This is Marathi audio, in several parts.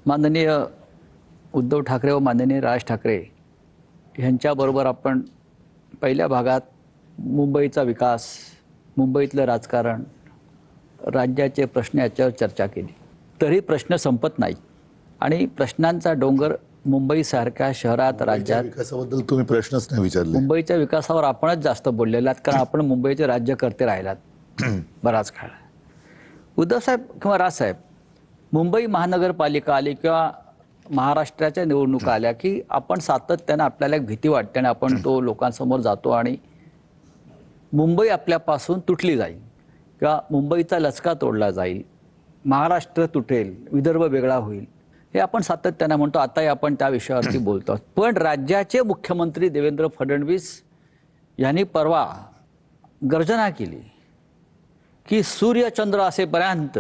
माननीय उद्धव ठाकरे व माननीय राज ठाकरे यांच्याबरोबर आपण पहिल्या भागात मुंबईचा विकास, मुंबईतलं राजकारण, राज्याचे प्रश्न याच्यावर चर्चा केली. तरी प्रश्न संपत नाही आणि प्रश्नांचा डोंगर मुंबईसारख्या शहरात, राज्यात. विकासाबद्दल तुम्ही प्रश्नच नाही विचारले. मुंबईच्या विकासावर आपणच जास्त बोललेले आहात, कारण आपण मुंबईचे राज्यकर्ते राहिलात बराच काळ. उद्धव साहेब किंवा राजसाहेब, मुंबई महानगरपालिका आली किंवा महाराष्ट्राच्या निवडणुका आल्या की आपण सातत्यानं आपल्याला एक भीती वाटते आणि आपण तो लोकांसमोर जातो आणि मुंबई आपल्यापासून तुटली जाईल किंवा मुंबईचा लचका तोडला जाईल, महाराष्ट्र तुटेल, विदर्भ वेगळा होईल, हे आपण सातत्यानं म्हणतो. आताही आपण त्या विषयावरती बोलतो. पण राज्याचे मुख्यमंत्री देवेंद्र फडणवीस यांनी परवा गर्जना केली की सूर्यचंद्र असेपर्यंत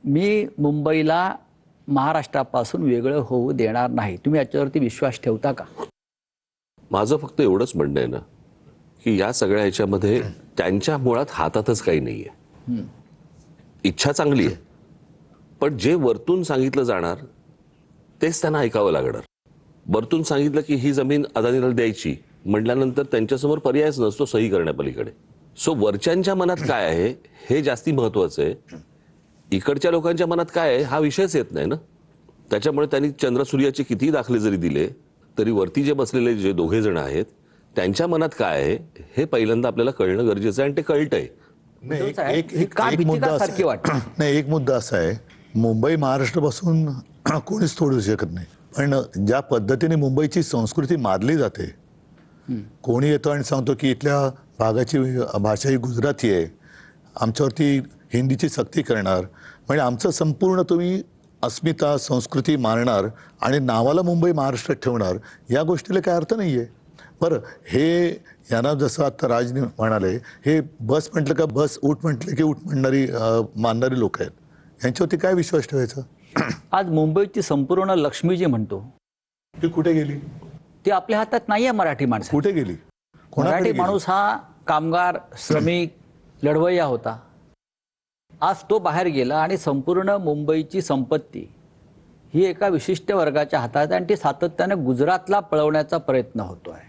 मी मुंबईला महाराष्ट्रापासून वेगळं होऊ देणार नाही. तुम्ही याच्यावरती विश्वास ठेवता का? माझं फक्त एवढंच म्हणणं आहे ना की या सगळ्या ह्याच्यामध्ये त्यांच्या मुळात हातातच काही नाहीये. इच्छा चांगली आहे, पण जे वरतून सांगितलं जाणार तेच त्यांना ऐकावं लागणार. वरतून सांगितलं की ही जमीन अदानीला द्यायची म्हटल्यानंतर त्यांच्यासमोर पर्यायच नसतो सही करण्यापलीकडे. सो वरच्यांच्या मनात काय आहे हे जास्ती महत्वाचं आहे. इकडच्या लोकांच्या मनात काय आहे हा विषयच येत नाही ना. त्याच्यामुळे त्यांनी चंद्रसूर्याचे कितीही दाखले जरी दिले तरी वरती जे बसलेले जे दोघे जण आहेत त्यांच्या मनात काय आहे हे पहिल्यांदा आपल्याला कळणं गरजेचं आहे आणि ते कळतंय. एक मुद्दा असा आहे, मुंबई महाराष्ट्रापासून कोणीच तोडू शकत नाही, पण ज्या पद्धतीने मुंबईची संस्कृती मारली जाते, कोणी येतो आणि सांगतो की इथल्या भागाची भाषा ही गुजराती आहे, आमच्यावरती हिंदीची सक्ती करणार, म्हणजे आमचं संपूर्ण तुम्ही अस्मिता संस्कृती मारणार आणि नावाला मुंबई महाराष्ट्रात ठेवणार, या गोष्टीला काय अर्थ नाही आहे. बरं, हे यांना जसं आता राज म्हणाले, हे बस म्हटलं का बस, उठ म्हटलं की उठ मानणारी लोक आहेत, यांच्यावरती काय विश्वास ठेवायचा? आज मुंबईची संपूर्ण लक्ष्मी जी म्हणतो ती कुठे गेली? ती आपल्या हातात नाही आहे. मराठी माणसं कुठे गेली? मराठी माणूस हा कामगार, श्रमिक, लढवय्या होता. आज तो बाहेर गेला आणि संपूर्ण मुंबईची संपत्ती ही एका विशिष्ट वर्गाच्या हातात आणि ती सातत्याने गुजरातला पळवण्याचा प्रयत्न होतो आहे.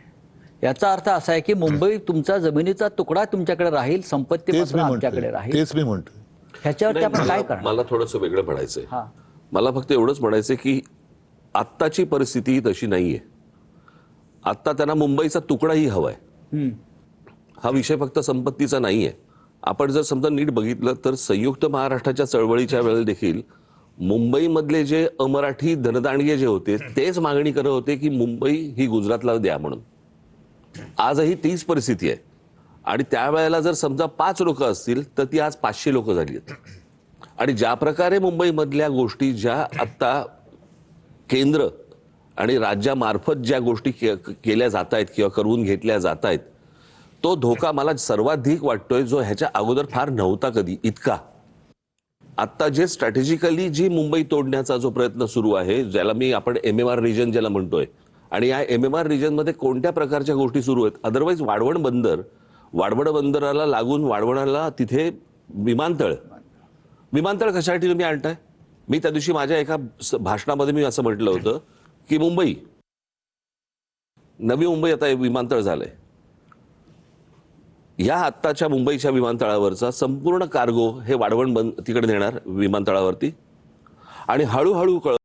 याचा अर्थ असा आहे की मुंबई तुमचा जमिनीचा तुकडा तुमच्याकडे राहील, संपत्ती मात्र आमच्याकडे राहील. तेच मी म्हणतो. ह्याच्यावरती आपण काय करणार? मला थोडंसं वेगळं म्हणायचंय. मला फक्त एवढंच म्हणायचंय की आत्ताची परिस्थिती तशी नाहीये. आत्ता त्यांना मुंबईचा तुकडाही हवाय. हा विषय फक्त संपत्तीचा नाहीये. आपण जर समजा नीट बघितलं तर संयुक्त महाराष्ट्राच्या चळवळीच्या वेळेला देखील मुंबईमधले जे अमराठी धनदांडगे जे होते तेच मागणी करत होते की मुंबई ही गुजरातला द्या म्हणून. आजही तीच परिस्थिती आहे आणि त्यावेळेला जर समजा 5 लोक असतील तर ती आज 500 लोक झाली आहेत. आणि ज्या प्रकारे मुंबईमधल्या गोष्टी ज्या आत्ता केंद्र आणि राज्यामार्फत ज्या गोष्टी केल्या जात आहेत किंवा करून घेतल्या जात आहेत, तो धोका मला सर्वाधिक वाटतोय जो ह्याच्या अगोदर फार नव्हता कधी इतका. आत्ता जे स्ट्रॅटेजिकली जी मुंबई तोडण्याचा जो प्रयत्न सुरू आहे, ज्याला आपण MMR रिजन ज्याला म्हणतोय, आणि या MMR रिजनमध्ये कोणत्या प्रकारच्या गोष्टी सुरू आहेत. अदरवाईज वाढवण बंदराला लागून वाढवणाला तिथे विमानतळ कशासाठी तुम्ही आणताय? मी त्या दिवशी माझ्या एका भाषणामध्ये मी असं म्हटलं होतं की नवी मुंबई आता विमानतळ झालंय. या आत्ताच्या मुंबईच्या विमानतळावरचा संपूर्ण कार्गो हे वाढवण तिकडे नेणार विमानतळावरती आणि हळूहळू